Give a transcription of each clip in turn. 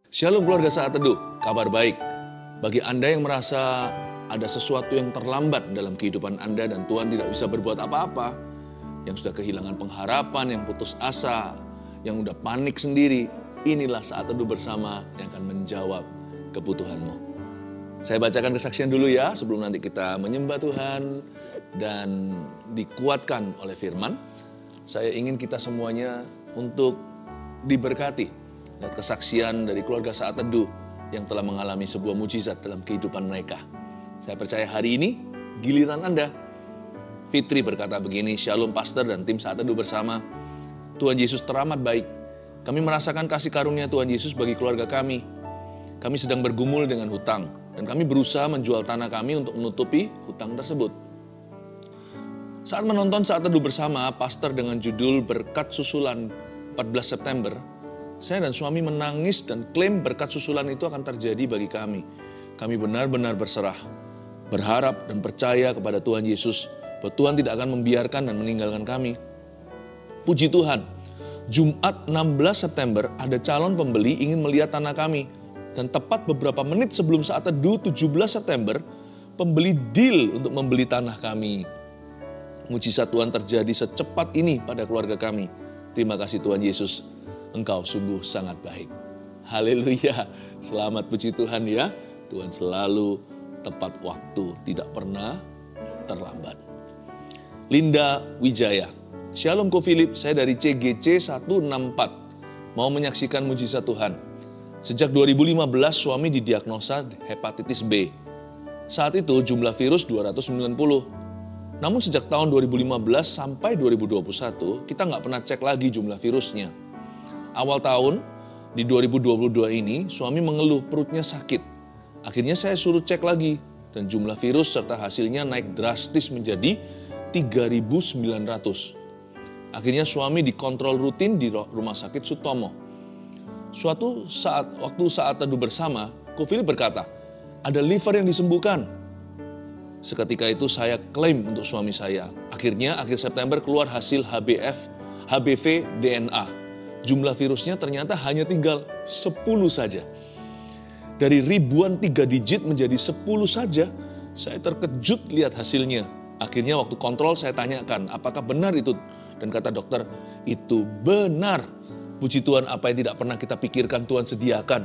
Shalom keluarga Saat Teduh, kabar baik. Bagi Anda yang merasa ada sesuatu yang terlambat dalam kehidupan Anda dan Tuhan tidak bisa berbuat apa-apa, yang sudah kehilangan pengharapan, yang putus asa, yang udah panik sendiri, inilah Saat Teduh bersama yang akan menjawab kebutuhanmu. Saya bacakan kesaksian dulu ya, sebelum nanti kita menyembah Tuhan dan dikuatkan oleh firman. Saya ingin kita semuanya untuk diberkati. Lihat kesaksian dari keluarga Saat Teduh yang telah mengalami sebuah mujizat dalam kehidupan mereka. Saya percaya hari ini giliran Anda. Fitri berkata begini, Shalom Pastor dan tim Saat Teduh bersama. Tuhan Yesus teramat baik. Kami merasakan kasih karunia Tuhan Yesus bagi keluarga kami. Kami sedang bergumul dengan hutang dan kami berusaha menjual tanah kami untuk menutupi hutang tersebut. Saat menonton Saat Teduh bersama, Pastor dengan judul Berkat Susulan 14 September, saya dan suami menangis dan klaim berkat susulan itu akan terjadi bagi kami. Kami benar-benar berserah, berharap dan percaya kepada Tuhan Yesus bahwa Tuhan tidak akan membiarkan dan meninggalkan kami. Puji Tuhan, Jumat 16 September ada calon pembeli ingin melihat tanah kami. Dan tepat beberapa menit sebelum Saat Teduh 17 September, pembeli deal untuk membeli tanah kami. Mujizat Tuhan terjadi secepat ini pada keluarga kami. Terima kasih Tuhan Yesus. Engkau sungguh sangat baik. Haleluya. Selamat puji Tuhan ya. Tuhan selalu tepat waktu, tidak pernah terlambat. Linda Wijaya. Shalom Ko Philip, saya dari CGC 164. Mau menyaksikan mujizat Tuhan. Sejak 2015 suami didiagnosa hepatitis B. Saat itu jumlah virus 290. Namun sejak tahun 2015 sampai 2021 kita nggak pernah cek lagi jumlah virusnya. Awal tahun, di 2022 ini, suami mengeluh perutnya sakit. Akhirnya saya suruh cek lagi, dan jumlah virus serta hasilnya naik drastis menjadi 3.900. Akhirnya suami dikontrol rutin di Rumah Sakit Sutomo. Suatu saat, waktu Saat Teduh bersama, Ko Philip berkata, ada liver yang disembuhkan. Seketika itu saya klaim untuk suami saya. Akhirnya, akhir September keluar hasil HBV DNA. Jumlah virusnya ternyata hanya tinggal 10 saja. Dari ribuan 3 digit menjadi 10 saja, saya terkejut lihat hasilnya. Akhirnya waktu kontrol saya tanyakan, apakah benar itu? Dan kata dokter, itu benar. Puji Tuhan, apa yang tidak pernah kita pikirkan Tuhan sediakan.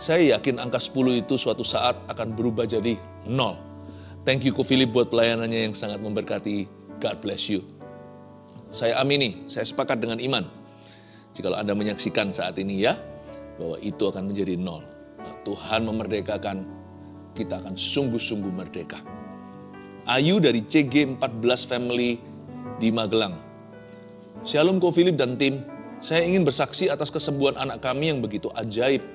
Saya yakin angka 10 itu suatu saat akan berubah jadi 0. Thank you Ko Philip buat pelayanannya yang sangat memberkati. God bless you. Saya amini, saya sepakat dengan iman. Jika Anda menyaksikan saat ini ya, bahwa itu akan menjadi 0. Nah, Tuhan memerdekakan, kita akan sungguh-sungguh merdeka. Ayu dari CG14 Family di Magelang. Shalom Ko Philip dan tim, saya ingin bersaksi atas kesembuhan anak kami yang begitu ajaib.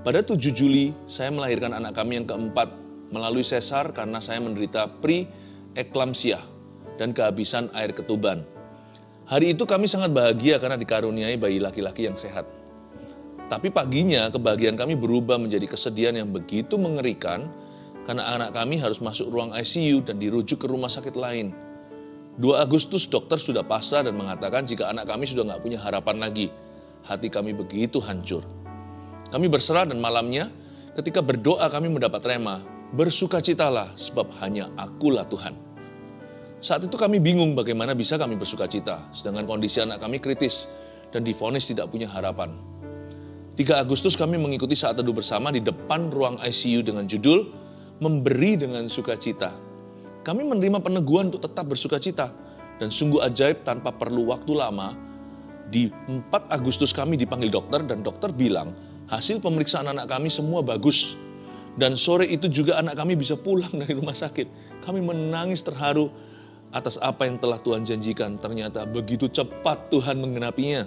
Pada 7 Juli, saya melahirkan anak kami yang keempat melalui sesar karena saya menderita pre-eklamsia dan kehabisan air ketuban. Hari itu kami sangat bahagia karena dikaruniai bayi laki-laki yang sehat. Tapi paginya kebahagiaan kami berubah menjadi kesedihan yang begitu mengerikan karena anak kami harus masuk ruang ICU dan dirujuk ke rumah sakit lain. 2 Agustus dokter sudah pasrah dan mengatakan jika anak kami sudah nggak punya harapan lagi. Hati kami begitu hancur. Kami berserah dan malamnya ketika berdoa kami mendapat rema. Bersukacitalah sebab hanya Akulah Tuhan. Saat itu kami bingung bagaimana bisa kami bersuka cita, sedangkan kondisi anak kami kritis dan divonis tidak punya harapan. 3 Agustus kami mengikuti Saat Teduh bersama di depan ruang ICU dengan judul Memberi dengan Sukacita. Kami menerima peneguhan untuk tetap bersuka cita dan sungguh ajaib tanpa perlu waktu lama. Di 4 Agustus kami dipanggil dokter dan dokter bilang hasil pemeriksaan anak kami semua bagus. Dan sore itu juga anak kami bisa pulang dari rumah sakit. Kami menangis terharu atas apa yang telah Tuhan janjikan, ternyata begitu cepat Tuhan menggenapinya.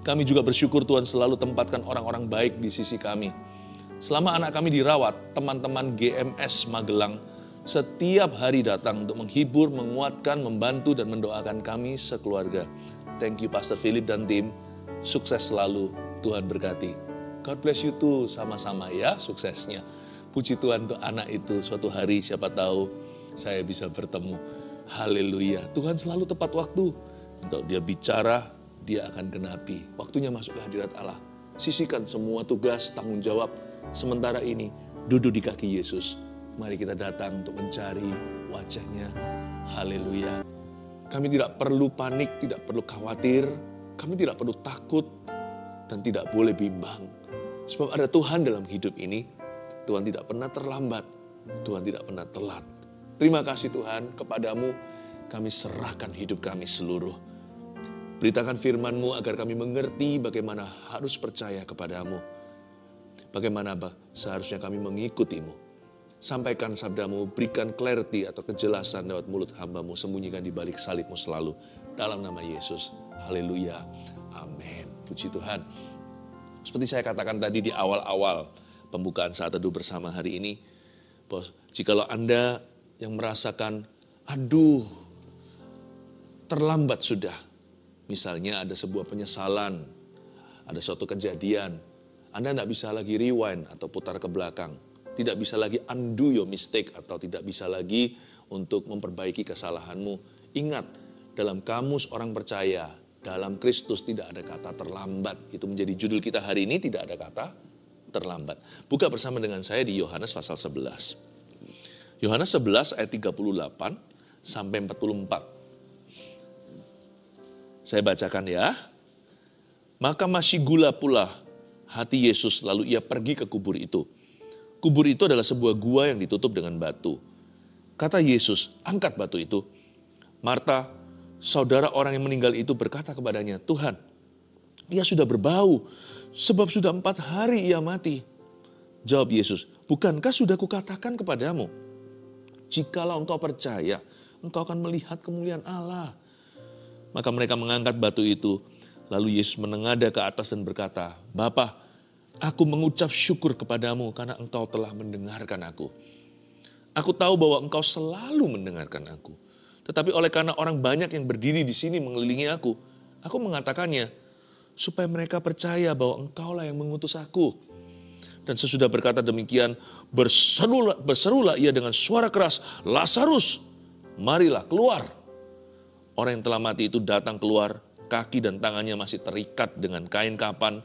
Kami juga bersyukur Tuhan selalu tempatkan orang-orang baik di sisi kami. Selama anak kami dirawat, teman-teman GMS Magelang setiap hari datang untuk menghibur, menguatkan, membantu, dan mendoakan kami sekeluarga. Thank you Pastor Philip dan tim, sukses selalu, Tuhan berkati. God bless you too, sama-sama ya suksesnya. Puji Tuhan untuk anak itu, suatu hari siapa tahu saya bisa bertemu. Haleluya, Tuhan selalu tepat waktu. Untuk dia bicara, dia akan genapi. Waktunya masuk ke hadirat Allah. sisihkan semua tugas, tanggung jawab. Sementara ini, duduk di kaki Yesus. Mari kita datang untuk mencari wajahnya. Haleluya. Kami tidak perlu panik, tidak perlu khawatir. Kami tidak perlu takut dan tidak boleh bimbang. Sebab ada Tuhan dalam hidup ini. Tuhan tidak pernah terlambat. Tuhan tidak pernah telat. Terima kasih Tuhan, kepadamu kami serahkan hidup kami seluruh. Beritakan firman-Mu agar kami mengerti bagaimana harus percaya kepadamu. Bagaimana seharusnya kami mengikuti-Mu. Sampaikan sabda-Mu, berikan clarity atau kejelasan lewat mulut hamba-Mu, sembunyikan di balik salib-Mu selalu. Dalam nama Yesus, haleluya, amin. Puji Tuhan. Seperti saya katakan tadi di awal-awal pembukaan saat teduh bersama hari ini, bos, jikalau Anda yang merasakan, aduh, terlambat sudah. Misalnya ada sebuah penyesalan, ada suatu kejadian, Anda tidak bisa lagi rewind atau putar ke belakang. Tidak bisa lagi undo your mistake atau tidak bisa lagi untuk memperbaiki kesalahanmu. Ingat, dalam kamus orang percaya, dalam Kristus tidak ada kata terlambat. Itu menjadi judul kita hari ini, tidak ada kata terlambat. Buka bersama dengan saya di Yohanes pasal 11. Yohanes 11 ayat 38 sampai 44. Saya bacakan ya. Maka masih gula pula hati Yesus, lalu ia pergi ke kubur itu. Kubur itu adalah sebuah gua yang ditutup dengan batu. Kata Yesus, angkat batu itu. Marta, saudara orang yang meninggal itu berkata kepadanya, Tuhan, ia sudah berbau, sebab sudah 4 hari ia mati. Jawab Yesus, bukankah sudah kukatakan kepadamu, jikalau engkau percaya, engkau akan melihat kemuliaan Allah. Maka mereka mengangkat batu itu, lalu Yesus menengadah ke atas dan berkata, Bapa, aku mengucap syukur kepadamu karena engkau telah mendengarkan aku. Aku tahu bahwa engkau selalu mendengarkan aku. Tetapi oleh karena orang banyak yang berdiri di sini mengelilingi aku mengatakannya, supaya mereka percaya bahwa engkaulah yang mengutus aku. Dan sesudah berkata demikian, berserulah ia dengan suara keras, Lazarus, marilah keluar. Orang yang telah mati itu datang keluar, kaki dan tangannya masih terikat dengan kain kapan,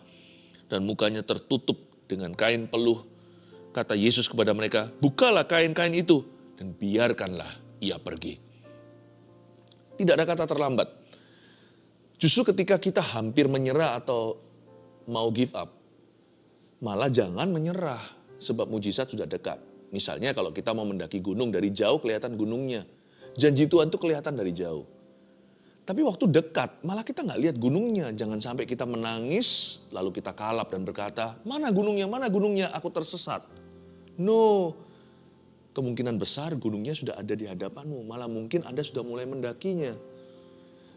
dan mukanya tertutup dengan kain peluh. Kata Yesus kepada mereka, bukalah kain-kain itu, dan biarkanlah ia pergi. Tidak ada kata terlambat. Justru ketika kita hampir menyerah atau mau give up, malah jangan menyerah, sebab mujizat sudah dekat. Misalnya kalau kita mau mendaki gunung, dari jauh kelihatan gunungnya. Janji Tuhan itu kelihatan dari jauh. Tapi waktu dekat, malah kita nggak lihat gunungnya. Jangan sampai kita menangis, lalu kita kalap dan berkata, mana gunungnya, aku tersesat. No, kemungkinan besar gunungnya sudah ada di hadapanmu. Malah mungkin Anda sudah mulai mendakinya.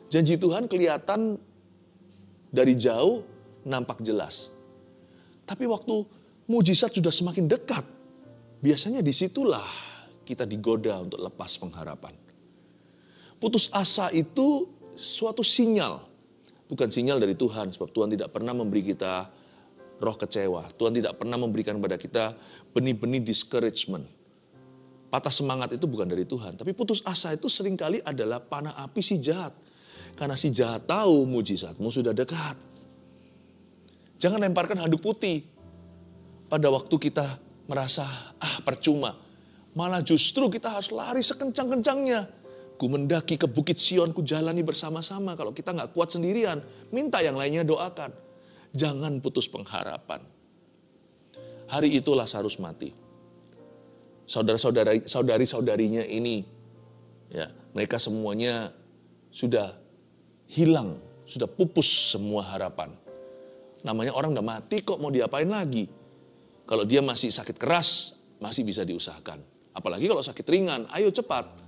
Janji Tuhan kelihatan dari jauh, nampak jelas. Tapi waktu mujizat sudah semakin dekat, biasanya disitulah kita digoda untuk lepas pengharapan. Putus asa itu suatu sinyal, bukan sinyal dari Tuhan, sebab Tuhan tidak pernah memberi kita roh kecewa. Tuhan tidak pernah memberikan kepada kita benih-benih discouragement. Patah semangat itu bukan dari Tuhan, tapi putus asa itu seringkali adalah panah api si jahat. Karena si jahat tahu mujizatmu sudah dekat. Jangan lemparkan handuk putih pada waktu kita merasa percuma. Malah justru kita harus lari sekencang-kencangnya. Ku mendaki ke Bukit Sion, ku jalani bersama-sama. Kalau kita nggak kuat sendirian, minta yang lainnya doakan. Jangan putus pengharapan. Hari itu Lazarus mati. Saudari-saudarinya ini, ya, mereka semuanya sudah hilang, sudah pupus semua harapan. Namanya orang udah mati kok mau diapain lagi? Kalau dia masih sakit keras, masih bisa diusahakan. Apalagi kalau sakit ringan, ayo cepat.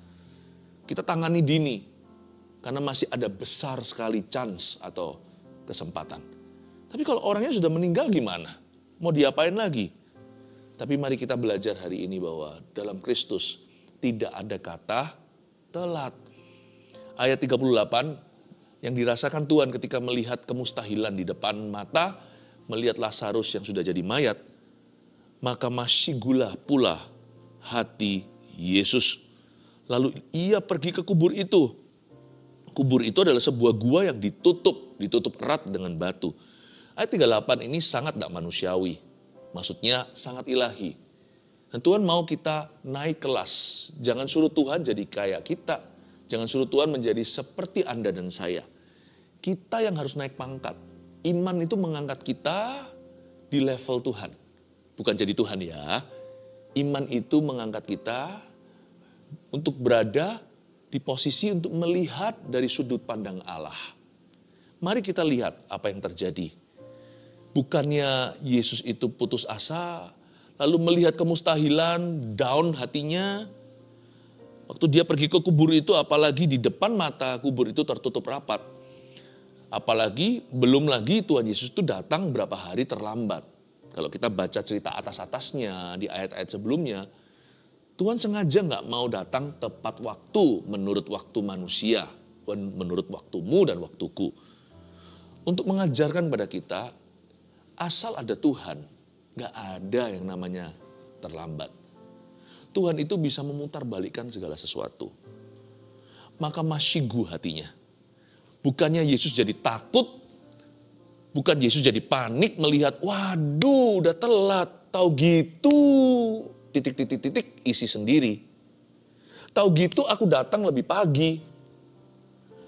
Kita tangani dini, karena masih ada besar sekali chance atau kesempatan. Tapi kalau orangnya sudah meninggal gimana? Mau diapain lagi? Tapi mari kita belajar hari ini bahwa dalam Kristus tidak ada kata telat. Ayat 38 yang dirasakan Tuhan ketika melihat kemustahilan di depan mata, melihat Lazarus yang sudah jadi mayat, maka masih gula pula hati Yesus. Lalu ia pergi ke kubur itu. Kubur itu adalah sebuah gua yang ditutup erat dengan batu. Ayat 38 ini sangat tidak manusiawi. Maksudnya sangat ilahi. Dan Tuhan mau kita naik kelas. Jangan suruh Tuhan jadi kayak kita. Jangan suruh Tuhan menjadi seperti Anda dan saya. Kita yang harus naik pangkat. Iman itu mengangkat kita di level Tuhan. Bukan jadi Tuhan ya. Iman itu mengangkat kita untuk berada di posisi untuk melihat dari sudut pandang Allah. Mari kita lihat apa yang terjadi. Bukannya Yesus itu putus asa, lalu melihat kemustahilan, down hatinya. Waktu dia pergi ke kubur itu, apalagi di depan mata kubur itu tertutup rapat. Apalagi belum lagi Tuhan Yesus itu datang berapa hari terlambat. Kalau kita baca cerita atas-atasnya di ayat-ayat sebelumnya, Tuhan sengaja nggak mau datang tepat waktu menurut waktu manusia, menurut waktumu dan waktuku. Untuk mengajarkan pada kita, asal ada Tuhan, nggak ada yang namanya terlambat. Tuhan itu bisa memutarbalikkan segala sesuatu. Maka masyigu hatinya. Bukannya Yesus jadi takut, bukan Yesus jadi panik melihat, waduh udah telat, tahu gitu, titik, isi sendiri. Tahu gitu aku datang lebih pagi.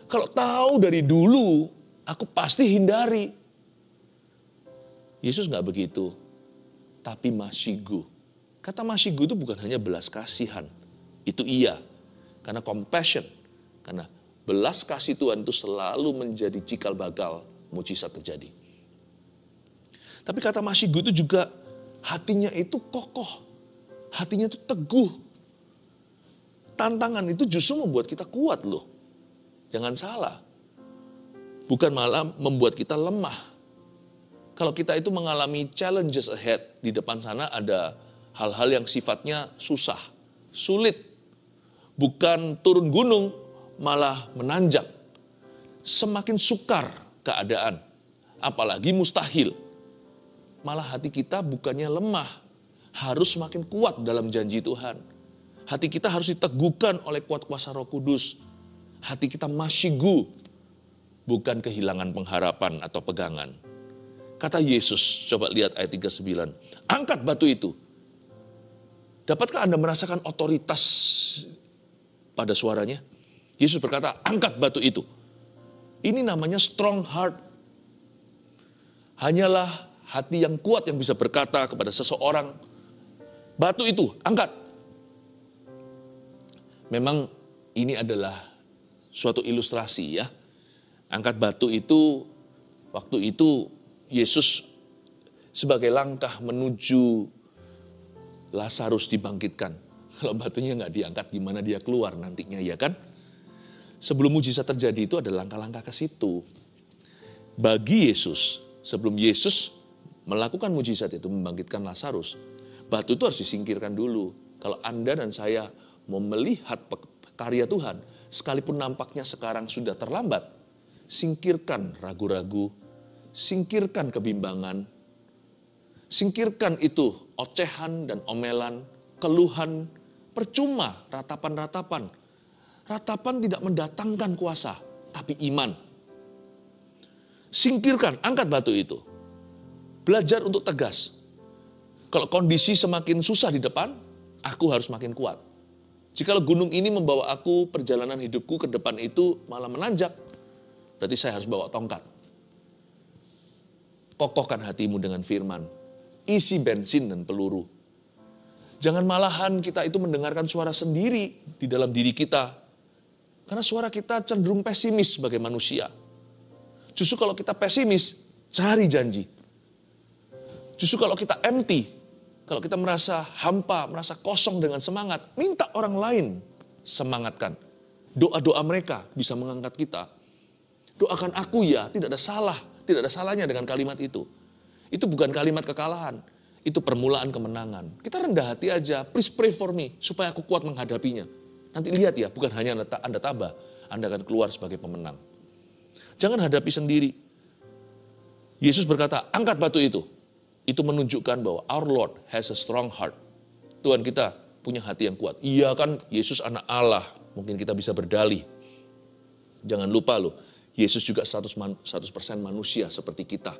Kalau tahu dari dulu, aku pasti hindari. Yesus nggak begitu, tapi masyigu. Kata masyigu itu bukan hanya belas kasihan, itu iya, karena compassion, karena belas kasih Tuhan itu selalu menjadi cikal bakal mujizat terjadi. Tapi kata masyigu itu juga hatinya itu kokoh, hatinya itu teguh. Tantangan itu justru membuat kita kuat loh, jangan salah, bukan malah membuat kita lemah. Kalau kita itu mengalami challenges ahead, di depan sana ada hal-hal yang sifatnya susah, sulit. Bukan turun gunung, malah menanjak. Semakin sukar keadaan, apalagi mustahil. Malah hati kita bukannya lemah, harus semakin kuat dalam janji Tuhan. Hati kita harus diteguhkan oleh kuat kuasa Roh Kudus. Hati kita masyigu, bukan kehilangan pengharapan atau pegangan. Kata Yesus, coba lihat ayat 39. Angkat batu itu. Dapatkah Anda merasakan otoritas pada suaranya? Yesus berkata, angkat batu itu. Ini namanya strong heart. Hanyalah hati yang kuat yang bisa berkata kepada seseorang, batu itu, angkat. Memang ini adalah suatu ilustrasi ya. Angkat batu itu, waktu itu Yesus sebagai langkah menuju Lazarus dibangkitkan. Kalau batunya nggak diangkat, gimana dia keluar nantinya, ya kan? Sebelum mujizat terjadi itu ada langkah-langkah ke situ. Bagi Yesus, sebelum Yesus melakukan mujizat itu membangkitkan Lazarus, batu itu harus disingkirkan dulu. Kalau Anda dan saya mau melihat karya Tuhan, sekalipun nampaknya sekarang sudah terlambat, singkirkan ragu-ragu, singkirkan kebimbangan, singkirkan itu ocehan dan omelan, keluhan, percuma ratapan-ratapan. Ratapan tidak mendatangkan kuasa, tapi iman. Singkirkan, angkat batu itu. Belajar untuk tegas. Kalau kondisi semakin susah di depan, aku harus makin kuat. Jikalau gunung ini membawa aku, perjalanan hidupku ke depan itu malah menanjak, berarti saya harus bawa tongkat. Kokohkan hatimu dengan firman. Isi bensin dan peluru. Jangan malahan kita itu mendengarkan suara sendiri di dalam diri kita. Karena suara kita cenderung pesimis sebagai manusia. Justru kalau kita pesimis, cari janji. Justru kalau kita empty, kalau kita merasa hampa, merasa kosong dengan semangat, minta orang lain semangatkan. Doa-doa mereka bisa mengangkat kita. Doakan aku ya, tidak ada salahnya dengan kalimat itu. Itu bukan kalimat kekalahan, itu permulaan kemenangan. Kita rendah hati aja, please pray for me, supaya aku kuat menghadapinya. Nanti lihat ya, bukan hanya Anda tabah, Anda akan keluar sebagai pemenang. Jangan hadapi sendiri. Yesus berkata, angkat batu itu. Itu menunjukkan bahwa our Lord has a strong heart. Tuhan kita punya hati yang kuat. Iya kan, Yesus anak Allah, mungkin kita bisa berdalih. Jangan lupa loh, Yesus juga 100% manusia seperti kita.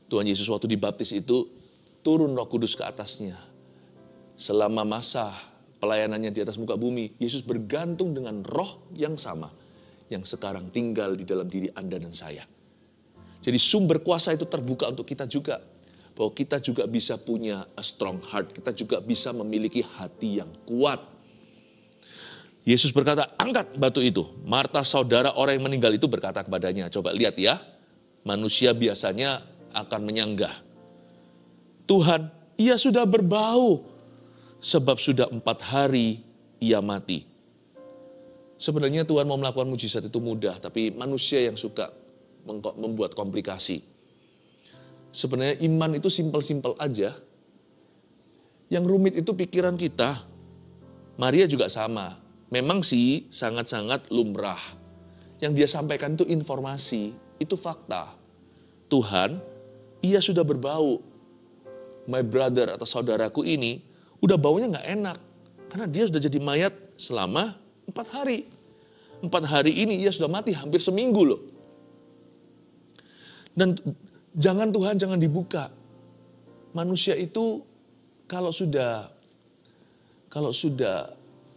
Tuhan Yesus waktu dibaptis itu turun Roh Kudus ke atasnya. Selama masa pelayanannya di atas muka bumi, Yesus bergantung dengan roh yang sama yang sekarang tinggal di dalam diri Anda dan saya. Jadi sumber kuasa itu terbuka untuk kita juga. Bahwa kita juga bisa punya a strong heart. Kita juga bisa memiliki hati yang kuat. Yesus berkata, angkat batu itu. Marta saudara orang yang meninggal itu berkata kepadanya. Coba lihat ya. Manusia biasanya akan menyanggah. Tuhan, ia sudah berbau. Sebab sudah 4 hari ia mati. Sebenarnya Tuhan mau melakukan mujizat itu mudah. Tapi manusia yang suka membuat komplikasi. Sebenarnya iman itu simpel-simpel aja. Yang rumit itu pikiran kita. Maria juga sama. Memang sih sangat-sangat lumrah. Yang dia sampaikan itu informasi, itu fakta. Tuhan, ia sudah berbau. My brother atau saudaraku ini udah baunya gak enak. Karena dia sudah jadi mayat selama 4 hari. 4 hari ini ia sudah mati hampir seminggu loh. Dan jangan dibuka. Manusia itu kalau sudah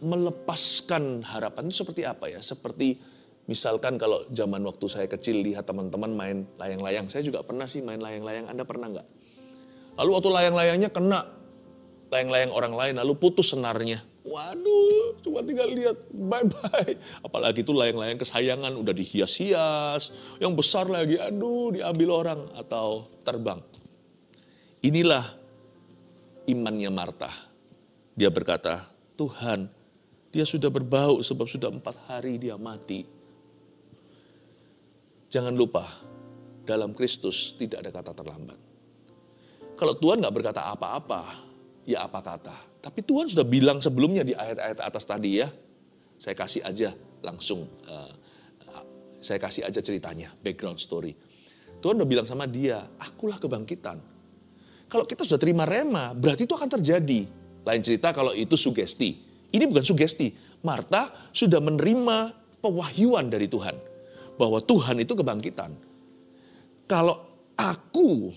melepaskan harapan itu seperti apa ya? Seperti misalkan kalau zaman waktu saya kecil lihat teman-teman main layang-layang. Saya juga pernah sih main layang-layang. Anda pernah nggak? Lalu waktu layang-layangnya kena layang-layang orang lain, lalu putus senarnya. Waduh, cuma tinggal lihat, bye-bye. Apalagi itu layang-layang kesayangan, udah dihias-hias. Yang besar lagi, aduh diambil orang atau terbang. Inilah imannya Marta. Dia berkata, Tuhan, dia sudah berbau sebab sudah 4 hari dia mati. Jangan lupa, dalam Kristus tidak ada kata terlambat. Kalau Tuhan gak berkata apa-apa, ya apa kata. Tapi Tuhan sudah bilang sebelumnya di ayat-ayat atas tadi ya. Saya kasih aja langsung, saya kasih aja ceritanya, background story. Tuhan udah bilang sama dia, akulah kebangkitan. Kalau kita sudah terima rema, berarti itu akan terjadi. Lain cerita kalau itu sugesti. Ini bukan sugesti. Marta sudah menerima pewahyuan dari Tuhan. Bahwa Tuhan itu kebangkitan. Kalau aku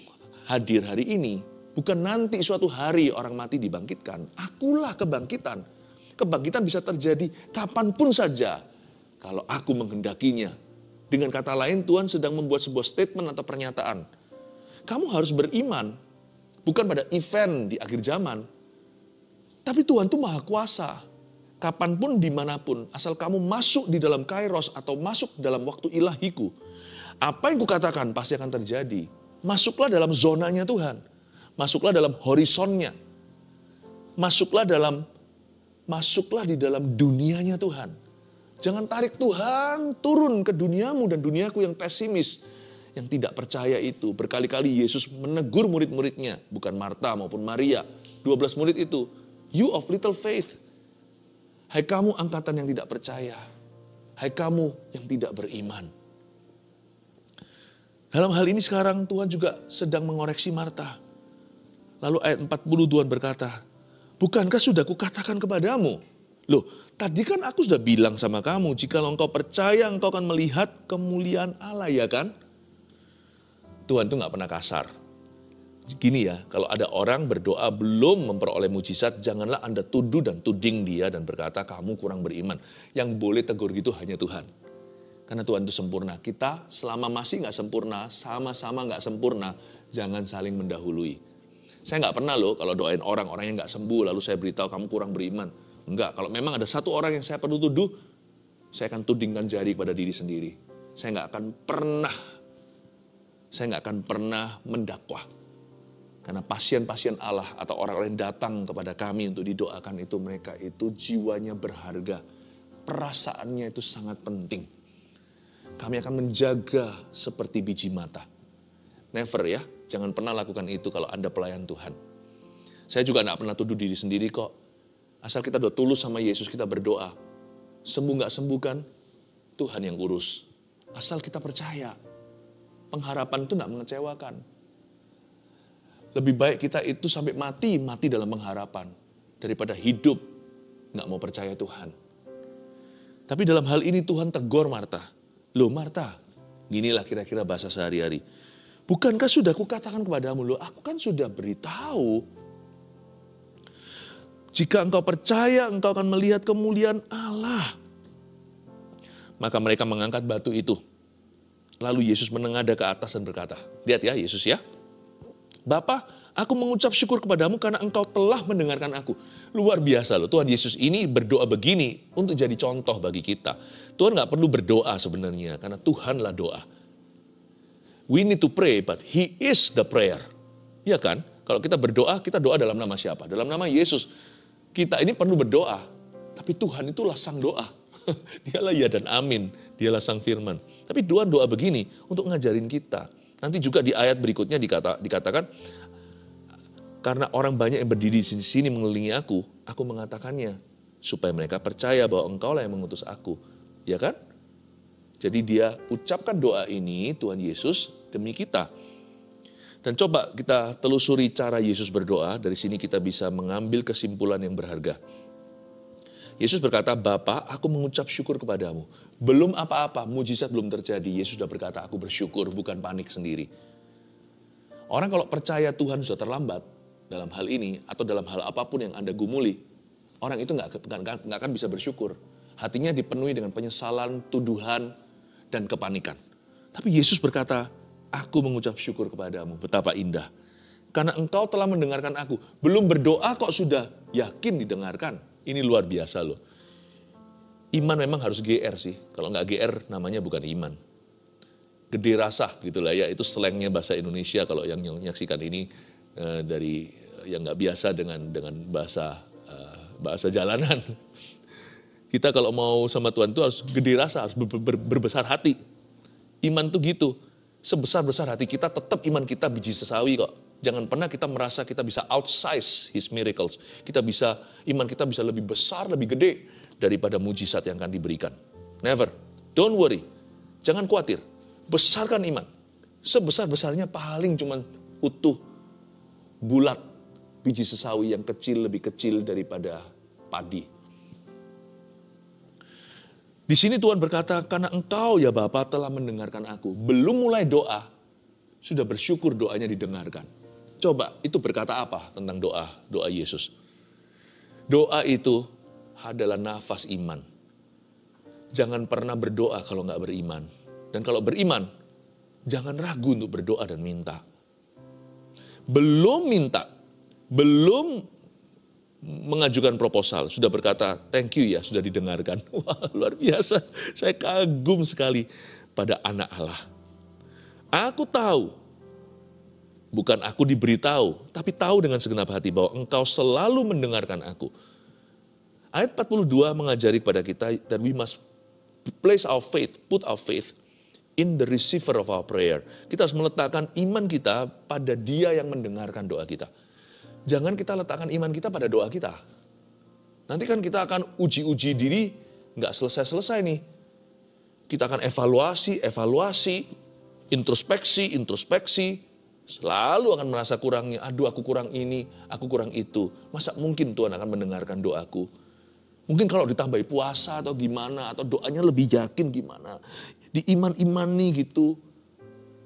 hadir hari ini, bukan nanti suatu hari orang mati dibangkitkan. Akulah kebangkitan. Kebangkitan bisa terjadi kapanpun saja. Kalau aku menghendakinya. Dengan kata lain Tuhan sedang membuat sebuah statement atau pernyataan. Kamu harus beriman. Bukan pada event di akhir zaman. Tapi Tuhan itu maha kuasa. Kapanpun dimanapun. Asal kamu masuk di dalam kairos atau masuk dalam waktu ilahiku. Apa yang kukatakan pasti akan terjadi. Masuklah dalam zonanya Tuhan. Masuklah dalam horizonnya. Masuklah di dalam dunianya Tuhan. Jangan tarik Tuhan turun ke duniamu dan duniaku yang pesimis. Yang tidak percaya itu. Berkali-kali Yesus menegur murid-muridnya. Bukan Marta maupun Maria. 12 murid itu. You of little faith. Hai kamu angkatan yang tidak percaya. Hai kamu yang tidak beriman. Dalam hal ini sekarang Tuhan juga sedang mengoreksi Marta. Lalu ayat 40 Tuhan berkata, bukankah sudah kukatakan kepadamu? Loh, tadi kan aku sudah bilang sama kamu, jika engkau percaya engkau akan melihat kemuliaan Allah, ya kan? Tuhan tuh gak pernah kasar. Gini ya, kalau ada orang berdoa belum memperoleh mujizat, janganlah Anda tuduh dan tuding dia dan berkata kamu kurang beriman. Yang boleh tegur gitu hanya Tuhan. Karena Tuhan itu sempurna. Kita selama masih gak sempurna, sama-sama gak sempurna, jangan saling mendahului. Saya nggak pernah loh kalau doain orang yang nggak sembuh lalu saya beritahu kamu kurang beriman. Enggak, kalau memang ada satu orang yang saya perlu tuduh, saya akan tudingkan jari kepada diri sendiri. Saya nggak akan pernah mendakwah. Karena pasien-pasien Allah atau orang-orang yang datang kepada kami untuk didoakan itu, mereka itu jiwanya berharga. Perasaannya itu sangat penting. Kami akan menjaga seperti biji mata. Never ya. Jangan pernah lakukan itu kalau Anda pelayan Tuhan. Saya juga gak pernah tuduh diri sendiri kok. Asal kita udah tulus sama Yesus, kita berdoa. Sembuh gak sembuh kan, Tuhan yang urus. Asal kita percaya. Pengharapan itu gak mengecewakan. Lebih baik kita itu sampai mati dalam pengharapan. Daripada hidup gak mau percaya Tuhan. Tapi dalam hal ini Tuhan tegur Marta. Loh Marta, ginilah kira-kira bahasa sehari-hari. Bukankah sudah kukatakan kepadamu, loh aku kan sudah beritahu. Jika engkau percaya, engkau akan melihat kemuliaan Allah. Maka mereka mengangkat batu itu. Lalu Yesus menengadah ke atas dan berkata, lihat ya Yesus ya. Bapa, aku mengucap syukur kepadamu karena engkau telah mendengarkan aku. Luar biasa loh, Tuhan Yesus ini berdoa begini untuk jadi contoh bagi kita. Tuhan gak perlu berdoa sebenarnya, karena Tuhanlah doa. We need to pray, but He is the prayer. Ya kan? Kalau kita berdoa, kita doa dalam nama siapa? Dalam nama Yesus. Kita ini perlu berdoa, tapi Tuhan itulah sang doa. Dialah ya dan amin, dialah sang firman. Tapi Tuhan doa begini untuk ngajarin kita. Nanti juga di ayat berikutnya dikatakan, karena orang banyak yang berdiri di sini mengelilingi aku mengatakannya, supaya mereka percaya bahwa engkaulah yang mengutus aku. Ya kan? Jadi dia ucapkan doa ini, Tuhan Yesus, demi kita. Dan coba kita telusuri cara Yesus berdoa, dari sini kita bisa mengambil kesimpulan yang berharga. Yesus berkata, Bapa, aku mengucap syukur kepadamu. Belum apa-apa, mujizat belum terjadi. Yesus sudah berkata, aku bersyukur, bukan panik sendiri. Orang kalau percaya Tuhan sudah terlambat dalam hal ini, atau dalam hal apapun yang Anda gumuli, orang itu nggak akan bisa bersyukur. Hatinya dipenuhi dengan penyesalan, tuduhan, dan kepanikan. Tapi Yesus berkata, aku mengucap syukur kepadamu. Betapa indah. Karena engkau telah mendengarkan aku. Belum berdoa kok sudah yakin didengarkan. Ini luar biasa loh. Iman memang harus GR sih. Kalau nggak GR namanya bukan iman. Gede rasa gitulah ya. Itu slangnya bahasa Indonesia kalau yang menyaksikan ini dari yang nggak biasa dengan bahasa jalanan. Kita kalau mau sama Tuhan itu harus gede rasa, harus berbesar hati. Iman tuh gitu. Sebesar-besar hati kita, tetap iman kita biji sesawi kok. Jangan pernah kita merasa kita bisa outsize His miracles. Iman kita bisa lebih besar, lebih gede daripada mujizat yang akan diberikan. Never. Don't worry. Jangan khawatir. Besarkan iman. Sebesar-besarnya paling cuma utuh, bulat, biji sesawi yang kecil, lebih kecil daripada padi. Di sini Tuhan berkata, karena engkau ya Bapa telah mendengarkan aku. Belum mulai doa, sudah bersyukur doanya didengarkan. Coba, itu berkata apa tentang doa Yesus? Doa itu adalah nafas iman. Jangan pernah berdoa kalau nggak beriman. Dan kalau beriman, jangan ragu untuk berdoa dan minta. Belum minta, belum mengajukan proposal, sudah berkata, thank you ya, sudah didengarkan. Wah, luar biasa. Saya kagum sekali pada anak Allah. Aku tahu, bukan aku diberitahu, tapi tahu dengan segenap hati bahwa engkau selalu mendengarkan aku. Ayat 42 mengajari kepada kita that we must place our faith, put our faith in the receiver of our prayer. Kita harus meletakkan iman kita pada Dia yang mendengarkan doa kita. Jangan kita letakkan iman kita pada doa kita. Nanti kan kita akan uji-uji diri, nggak selesai-selesai nih. Kita akan evaluasi, introspeksi. Selalu akan merasa kurangnya, aduh aku kurang ini, aku kurang itu. Masa mungkin Tuhan akan mendengarkan doaku? Mungkin kalau ditambahi puasa atau gimana, atau doanya lebih yakin gimana. Diiman-imani gitu,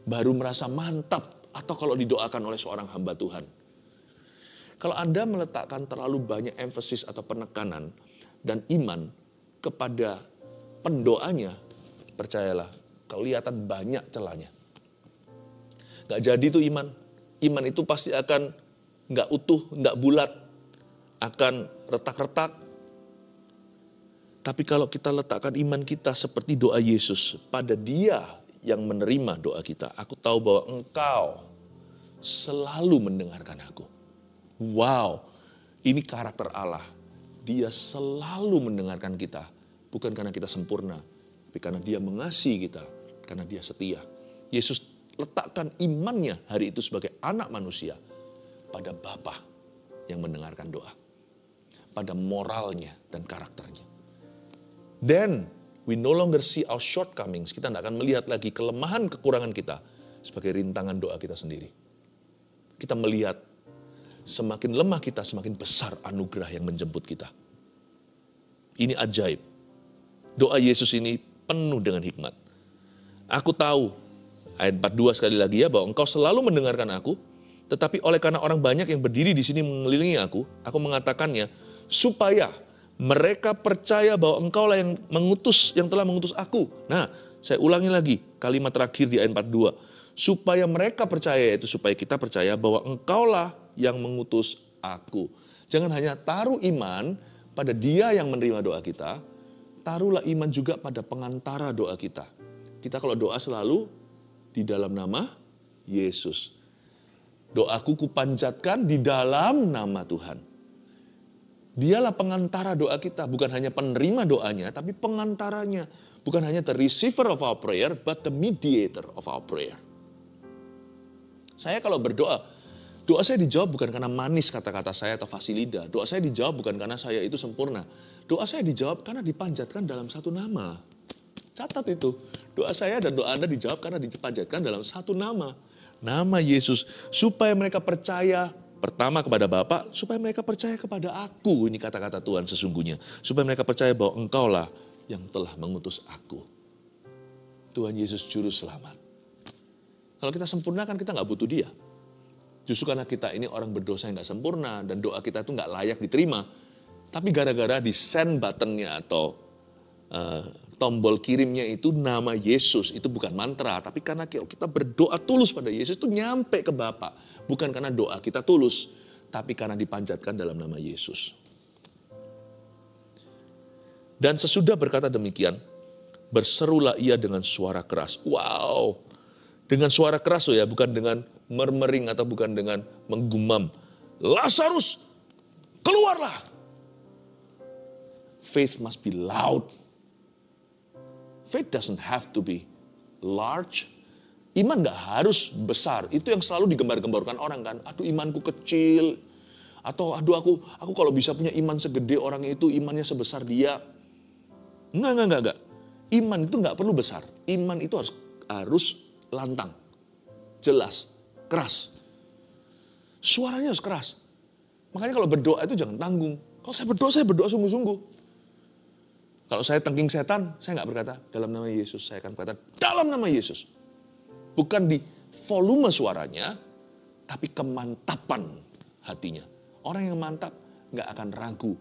baru merasa mantap. Atau kalau didoakan oleh seorang hamba Tuhan. Kalau Anda meletakkan terlalu banyak emphasis atau penekanan dan iman kepada pendoanya, percayalah, kelihatan banyak celahnya. Gak jadi tuh iman. Iman itu pasti akan gak utuh, gak bulat, akan retak-retak. Tapi kalau kita letakkan iman kita seperti doa Yesus pada Dia yang menerima doa kita, aku tahu bahwa engkau selalu mendengarkan aku. Wow, ini karakter Allah. Dia selalu mendengarkan kita. Bukan karena kita sempurna, tapi karena Dia mengasihi kita. Karena Dia setia. Yesus letakkan imannya hari itu sebagai anak manusia pada Bapa yang mendengarkan doa. Pada moralnya dan karakternya. Then, we no longer see our shortcomings. Kita tidak akan melihat lagi kelemahan, kekurangan kita sebagai rintangan doa kita sendiri. Kita melihat semakin lemah kita, semakin besar anugerah yang menjemput kita. Ini ajaib. Doa Yesus ini penuh dengan hikmat. Aku tahu Ayat 42 sekali lagi ya, bahwa engkau selalu mendengarkan aku, tetapi oleh karena orang banyak yang berdiri di sini mengelilingi aku mengatakannya, supaya mereka percaya bahwa engkaulah yang telah mengutus aku. Nah, saya ulangi lagi kalimat terakhir di ayat 42. Supaya mereka percaya, yaitu supaya kita percaya bahwa engkaulah yang mengutus aku. Jangan hanya taruh iman pada dia yang menerima doa kita, taruhlah iman juga pada pengantara doa kita. Kita kalau doa selalu di dalam nama Yesus. Doaku kupanjatkan di dalam nama Tuhan. Dialah pengantara doa kita, bukan hanya penerima doanya, tapi pengantaranya. Bukan hanya the receiver of our prayer, but the mediator of our prayer. Saya kalau berdoa, doa saya dijawab bukan karena manis kata-kata saya atau fasih lidah. Doa saya dijawab bukan karena saya itu sempurna. Doa saya dijawab karena dipanjatkan dalam satu nama. Catat itu. Doa saya dan doa Anda dijawab karena dipanjatkan dalam satu nama. Nama Yesus. Supaya mereka percaya pertama kepada Bapa, supaya mereka percaya kepada aku. Ini kata-kata Tuhan sesungguhnya. Supaya mereka percaya bahwa engkaulah yang telah mengutus aku. Tuhan Yesus Juru Selamat. Kalau kita sempurna kan kita nggak butuh dia. Justru karena kita ini orang berdosa yang nggak sempurna dan doa kita itu nggak layak diterima. Tapi gara-gara di send buttonnya atau tombol kirimnya itu nama Yesus, itu bukan mantra. Tapi karena kita berdoa tulus pada Yesus itu nyampe ke Bapa. Bukan karena doa kita tulus, tapi karena dipanjatkan dalam nama Yesus. Dan sesudah berkata demikian, berserulah ia dengan suara keras. Wow! Dengan suara keras ya, bukan dengan murmuring atau bukan dengan menggumam. Lazarus, keluarlah. Faith must be loud. Faith doesn't have to be large. Iman gak harus besar. Itu yang selalu digembar-gemborkan orang kan. Aduh imanku kecil. Atau aduh aku kalau bisa punya iman segede orang itu, imannya sebesar dia. Enggak. Iman itu gak perlu besar. Iman itu harus lantang, jelas, keras. Suaranya harus keras. Makanya kalau berdoa itu jangan tanggung. Kalau saya berdoa sungguh-sungguh. Kalau saya tengking setan, saya nggak berkata dalam nama Yesus. Saya akan berkata dalam nama Yesus. Bukan di volume suaranya, tapi kemantapan hatinya. Orang yang mantap nggak akan ragu.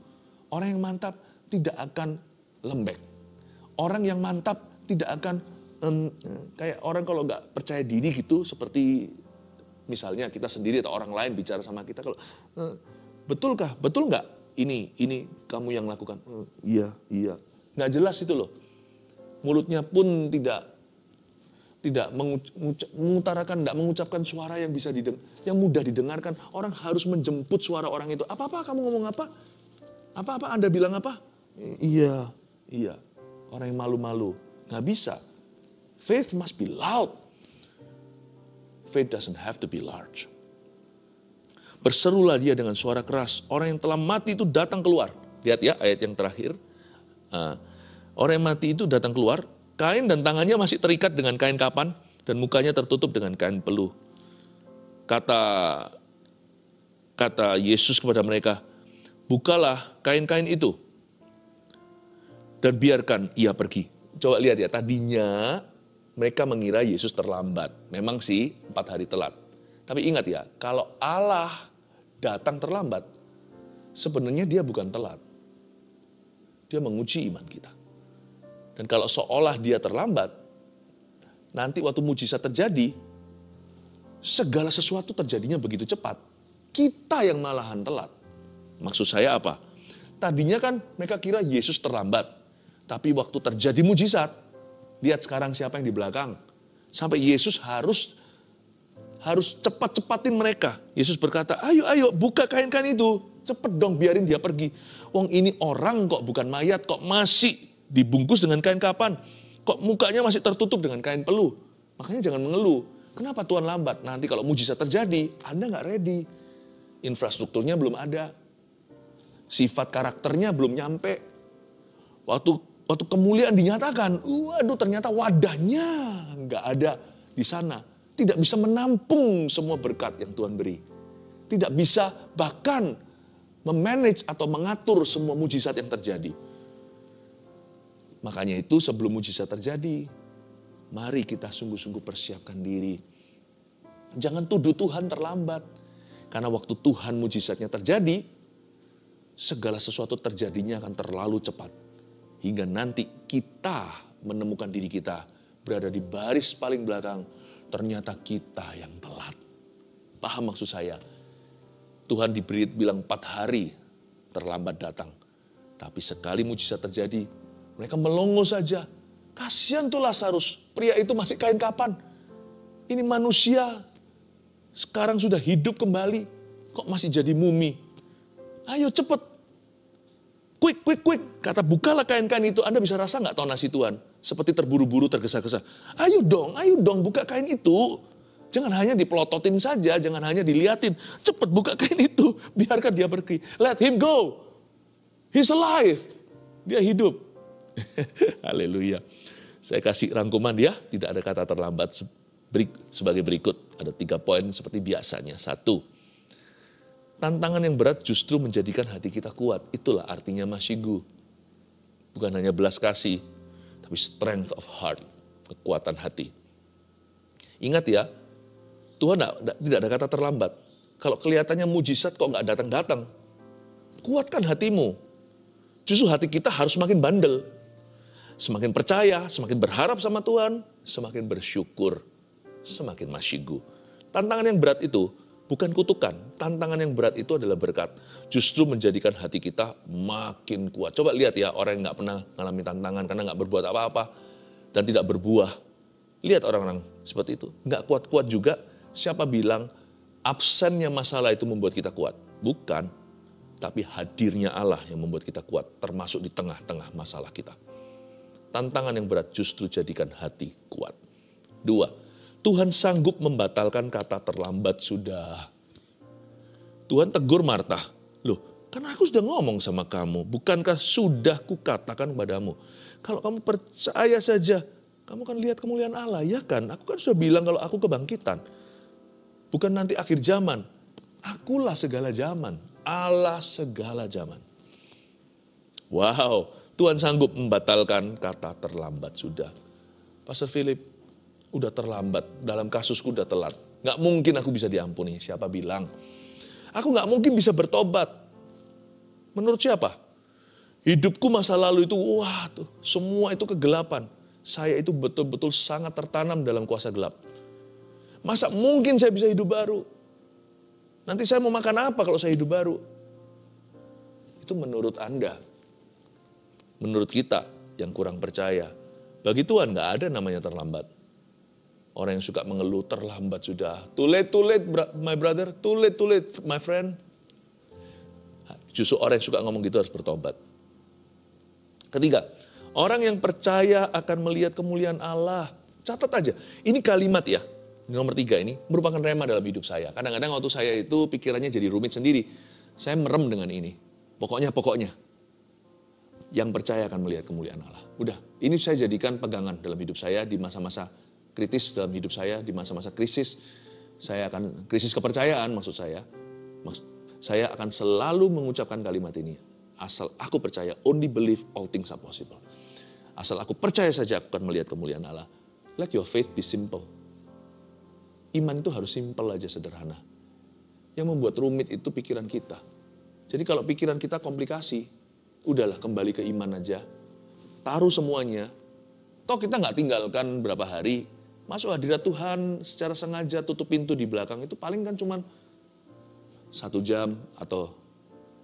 Orang yang mantap tidak akan lembek. Orang yang mantap tidak akan kayak orang kalau nggak percaya diri gitu, seperti misalnya kita sendiri atau orang lain bicara sama kita, kalau betul nggak ini kamu yang lakukan? Iya, nggak jelas itu loh. Mulutnya pun tidak mengutarakan, tidak mengucapkan suara yang bisa yang mudah didengarkan. Orang harus menjemput suara orang itu. Apa kamu ngomong apa? Apa Anda bilang apa? Iya. Orang yang malu-malu nggak bisa. Faith must be loud. Faith doesn't have to be large. Berserulah dia dengan suara keras. Orang yang telah mati itu datang keluar. Lihat ya ayat yang terakhir. Orang yang mati itu datang keluar. Kain dan tangannya masih terikat dengan kain kapan. Dan mukanya tertutup dengan kain peluh. Kata Yesus kepada mereka, bukalah kain-kain itu. Dan biarkan ia pergi. Coba lihat ya, tadinya mereka mengira Yesus terlambat. Memang sih 4 hari telat. Tapi ingat ya, kalau Allah datang terlambat, sebenarnya dia bukan telat. Dia menguji iman kita. Dan kalau seolah dia terlambat, nanti waktu mujizat terjadi, segala sesuatu terjadinya begitu cepat. Kita yang malahan telat. Maksud saya apa? Tadinya kan mereka kira Yesus terlambat. Tapi waktu terjadi mujizat, lihat sekarang siapa yang di belakang. Sampai Yesus harus cepat-cepatin mereka. Yesus berkata, ayo buka kain-kain itu. Cepet dong biarin dia pergi. Wong ini orang kok bukan mayat, kok masih dibungkus dengan kain kapan. Kok mukanya masih tertutup dengan kain peluh. Makanya jangan mengeluh. Kenapa Tuhan lambat? Nanti kalau mujizat terjadi, Anda nggak ready. Infrastrukturnya belum ada. Sifat karakternya belum nyampe. Waktu kemuliaan dinyatakan, waduh ternyata wadahnya nggak ada di sana. Tidak bisa menampung semua berkat yang Tuhan beri. Tidak bisa bahkan memanage atau mengatur semua mujizat yang terjadi. Makanya itu sebelum mujizat terjadi, Mari kita sungguh-sungguh persiapkan diri. Jangan tuduh Tuhan terlambat. Karena waktu Tuhan mujizatnya terjadi, segala sesuatu terjadinya akan terlalu cepat. Hingga nanti kita menemukan diri kita berada di baris paling belakang. Ternyata kita yang telat. Paham maksud saya? Tuhan bilang 4 hari terlambat datang. Tapi sekali mujizat terjadi, mereka melongo saja. Kasihan tuh Lazarus, pria itu masih kain kapan. Ini manusia sekarang sudah hidup kembali, kok masih jadi mumi. Ayo cepet, quick, kata bukalah kain-kain itu. Anda bisa rasa gak tonasi Tuhan? Seperti terburu-buru, tergesa-gesa. Ayo dong buka kain itu. Jangan hanya dipelototin saja, jangan hanya diliatin. Cepet buka kain itu, biarkan dia pergi. Let him go. He's alive. Dia hidup. Haleluya. Saya kasih rangkuman ya, tidak ada kata terlambat sebagai berikut. Ada 3 poin seperti biasanya. 1, tantangan yang berat justru menjadikan hati kita kuat. Itulah artinya Mashigu. Bukan hanya belas kasih, tapi strength of heart, kekuatan hati. Ingat ya, Tuhan tidak ada kata terlambat. Kalau kelihatannya mujizat kok nggak datang-datang, kuatkan hatimu. Justru hati kita harus semakin bandel. Semakin percaya, semakin berharap sama Tuhan, semakin bersyukur, semakin Mashigu. Tantangan yang berat itu bukan kutukan. Tantangan yang berat itu adalah berkat. Justru menjadikan hati kita makin kuat. Coba lihat ya, orang yang nggak pernah mengalami tantangan karena nggak berbuat apa-apa dan tidak berbuah. Lihat orang-orang seperti itu. Nggak kuat-kuat juga. Siapa bilang absennya masalah itu membuat kita kuat? Bukan. Tapi hadirnya Allah yang membuat kita kuat. Termasuk di tengah-tengah masalah kita. Tantangan yang berat justru jadikan hati kuat. 2, Tuhan sanggup membatalkan kata terlambat sudah. Tuhan tegur Marta, loh kan aku sudah ngomong sama kamu, bukankah sudah kukatakan padamu. Kalau kamu percaya saja, kamu kan lihat kemuliaan Allah, ya kan? Aku kan sudah bilang kalau aku kebangkitan. Bukan nanti akhir zaman, akulah segala zaman, Allah segala zaman. Wow, Tuhan sanggup membatalkan kata terlambat sudah. Pastor Philip, udah terlambat, dalam kasusku udah telat. Gak mungkin aku bisa diampuni, siapa bilang? Aku gak mungkin bisa bertobat. Menurut siapa? Hidupku masa lalu itu, wah tuh, semua itu kegelapan. Saya itu betul-betul sangat tertanam dalam kuasa gelap. Masa mungkin saya bisa hidup baru? Nanti saya mau makan apa kalau saya hidup baru? Itu menurut Anda. Menurut kita yang kurang percaya. Bagi Tuhan gak ada namanya terlambat. Orang yang suka mengeluh terlambat sudah. Too late my brother. Too late my friend. Justru orang yang suka ngomong gitu harus bertobat. Ketiga, orang yang percaya akan melihat kemuliaan Allah. Catat aja. Ini kalimat ya. Nomor 3 ini merupakan rema dalam hidup saya. Kadang-kadang waktu saya itu pikirannya jadi rumit sendiri. Saya merem dengan ini. Pokoknya. Yang percaya akan melihat kemuliaan Allah. Udah, ini saya jadikan pegangan dalam hidup saya di masa-masa kritis dalam hidup saya, di masa-masa krisis. Saya akan, krisis kepercayaan maksud saya. Saya akan selalu mengucapkan kalimat ini. Asal aku percaya, only believe all things are possible. Asal aku percaya saja aku akan melihat kemuliaan Allah. Let your faith be simple. Iman itu harus simple aja, sederhana. Yang membuat rumit itu pikiran kita. Jadi kalau pikiran kita komplikasi, udahlah kembali ke iman aja. Taruh semuanya. Toh kita nggak tinggalkan berapa hari. Masuk hadirat Tuhan secara sengaja tutup pintu di belakang. Itu paling kan cuman 1 jam atau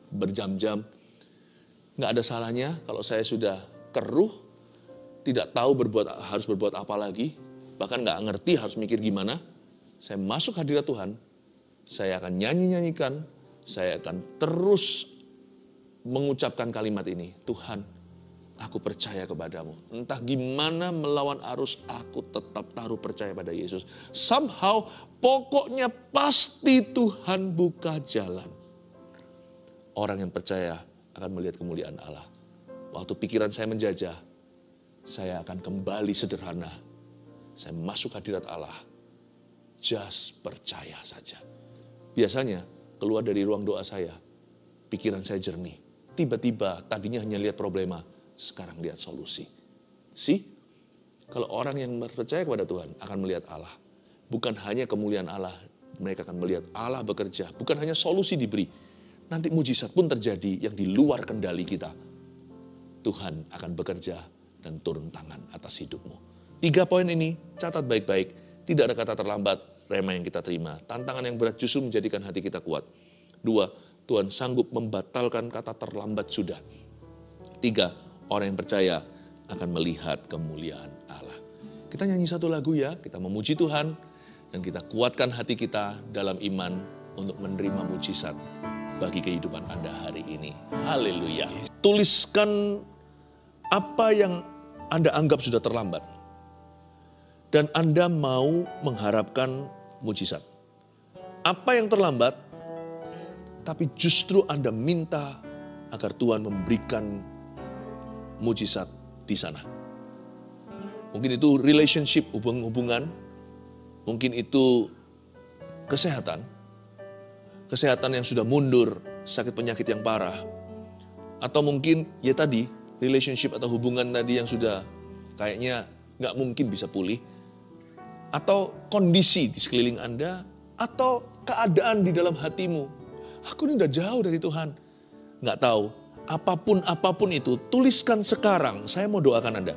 berjam-jam. Nggak ada salahnya kalau saya sudah keruh. Tidak tahu harus berbuat apa lagi. Bahkan nggak ngerti harus mikir gimana. Saya masuk hadirat Tuhan. Saya akan nyanyi-nyanyikan. Saya akan terus mengucapkan kalimat ini, Tuhan, aku percaya kepadamu. Entah gimana melawan arus, aku tetap taruh percaya pada Yesus. Somehow, pokoknya pasti Tuhan buka jalan. Orang yang percaya akan melihat kemuliaan Allah. Waktu pikiran saya menjajah, saya akan kembali sederhana. Saya masuk hadirat Allah. Just percaya saja. Biasanya, keluar dari ruang doa saya, pikiran saya jernih. Tiba-tiba tadinya hanya lihat problema, sekarang lihat solusi. See? Kalau orang yang percaya kepada Tuhan akan melihat Allah. Bukan hanya kemuliaan Allah, mereka akan melihat Allah bekerja. Bukan hanya solusi diberi, nanti mujizat pun terjadi yang di luar kendali kita. Tuhan akan bekerja dan turun tangan atas hidupmu. 3 poin ini, catat baik-baik. Tidak ada kata terlambat, rema yang kita terima. Tantangan yang berat justru menjadikan hati kita kuat. 2, Tuhan sanggup membatalkan kata terlambat sudah. 3, orang yang percaya akan melihat kemuliaan Allah. Kita nyanyi satu lagu ya, kita memuji Tuhan, dan kita kuatkan hati kita dalam iman untuk menerima mujizat bagi kehidupan Anda hari ini. Haleluya. Tuliskan apa yang Anda anggap sudah terlambat. Dan Anda mau mengharapkan mujizat. Apa yang terlambat, tapi justru Anda minta agar Tuhan memberikan mujizat di sana. Mungkin itu relationship, hubungan, mungkin itu kesehatan yang sudah mundur, sakit penyakit yang parah, atau mungkin ya tadi relationship atau hubungan tadi yang sudah kayaknya nggak mungkin bisa pulih, atau kondisi di sekeliling Anda, atau keadaan di dalam hatimu. Aku ini udah jauh dari Tuhan, nggak tahu. Apapun itu, tuliskan sekarang. Saya mau doakan Anda.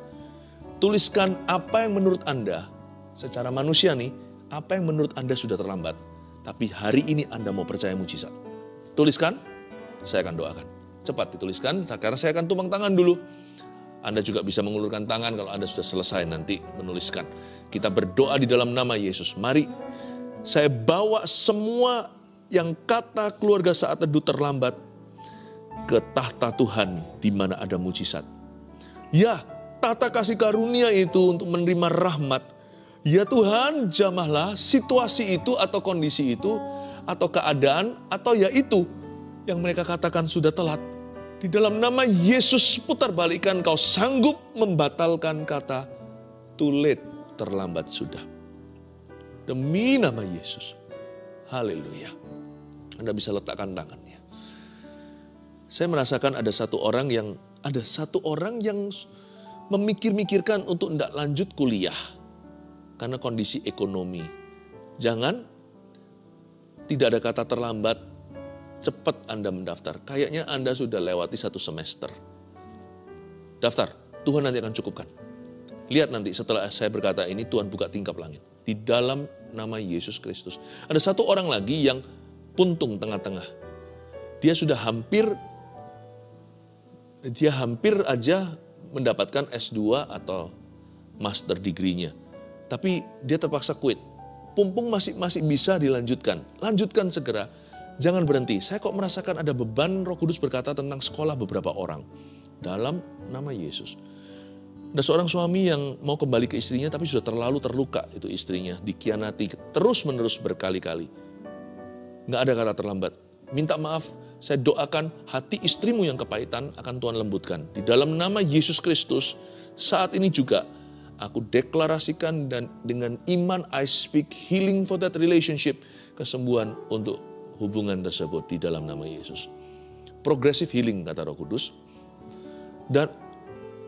Tuliskan apa yang menurut Anda, secara manusia nih, apa yang menurut Anda sudah terlambat. Tapi hari ini Anda mau percaya mujizat. Tuliskan, saya akan doakan. Cepat dituliskan, karena saya akan tumpang tangan dulu. Anda juga bisa mengulurkan tangan kalau Anda sudah selesai nanti menuliskan. Kita berdoa di dalam nama Yesus. Mari, saya bawa semua yang kata keluarga saat teduh terlambat ke tahta Tuhan di mana ada mujizat. Ya, tahta kasih karunia itu untuk menerima rahmat. Ya Tuhan, jamahlah situasi itu atau kondisi itu atau keadaan atau ya itu yang mereka katakan sudah telat. Di dalam nama Yesus putar balikan, kau sanggup membatalkan kata too late, terlambat sudah. Demi nama Yesus. Haleluya. Anda bisa letakkan tangannya. Saya merasakan ada satu orang yang memikirkan untuk tidak lanjut kuliah karena kondisi ekonomi. Jangan, tidak ada kata terlambat, cepat Anda mendaftar. Kayaknya Anda sudah lewati 1 semester. Daftar, Tuhan nanti akan cukupkan. Lihat nanti setelah saya berkata ini, Tuhan buka tingkap langit. Di dalam nama Yesus Kristus. Ada satu orang lagi yang puntung tengah-tengah. Dia hampir aja mendapatkan S2 atau master degree-nya. Tapi dia terpaksa quit. Pumpung masih bisa dilanjutkan. Lanjutkan segera. Jangan berhenti. Saya kok merasakan ada beban Roh Kudus berkata tentang sekolah beberapa orang. Dalam nama Yesus. Ada seorang suami yang mau kembali ke istrinya tapi sudah terlalu terluka itu istrinya. Dikhianati terus-menerus berkali-kali. Nggak ada kata terlambat. Minta maaf. Saya doakan hati istrimu yang kepahitan akan Tuhan lembutkan. Di dalam nama Yesus Kristus, saat ini juga aku deklarasikan dan dengan iman I speak healing for that relationship. Kesembuhan untuk hubungan tersebut di dalam nama Yesus. Progressive healing kata Roh Kudus.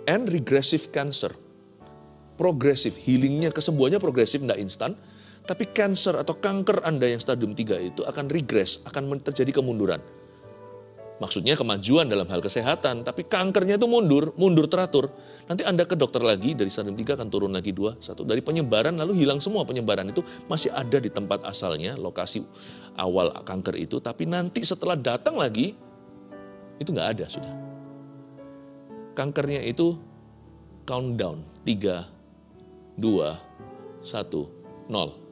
And regressive cancer. Progressive healingnya, kesembuhannya progresif, tidak instan. Tapi cancer atau kanker Anda yang stadium 3 itu akan regress, akan terjadi kemunduran. Maksudnya kemajuan dalam hal kesehatan, tapi kankernya itu mundur teratur. Nanti Anda ke dokter lagi, dari stadium 3 akan turun lagi 2, 1. Dari penyebaran lalu hilang semua penyebaran itu, masih ada di tempat asalnya, lokasi awal kanker itu. Tapi nanti setelah datang lagi, itu nggak ada sudah. Kankernya itu countdown, 3, 2, 1, 0.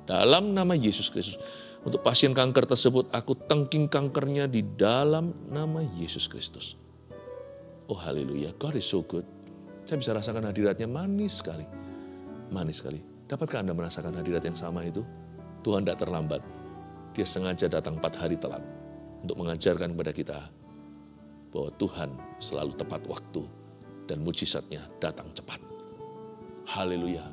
Dalam nama Yesus Kristus. Untuk pasien kanker tersebut, aku tengking kankernya di dalam nama Yesus Kristus. Oh haleluya, God is so good. Saya bisa rasakan hadiratnya manis sekali. Manis sekali. Dapatkah Anda merasakan hadirat yang sama itu? Tuhan tidak terlambat. Dia sengaja datang 4 hari telat. Untuk mengajarkan kepada kita bahwa Tuhan selalu tepat waktu. Dan mujizatnya datang cepat. Haleluya.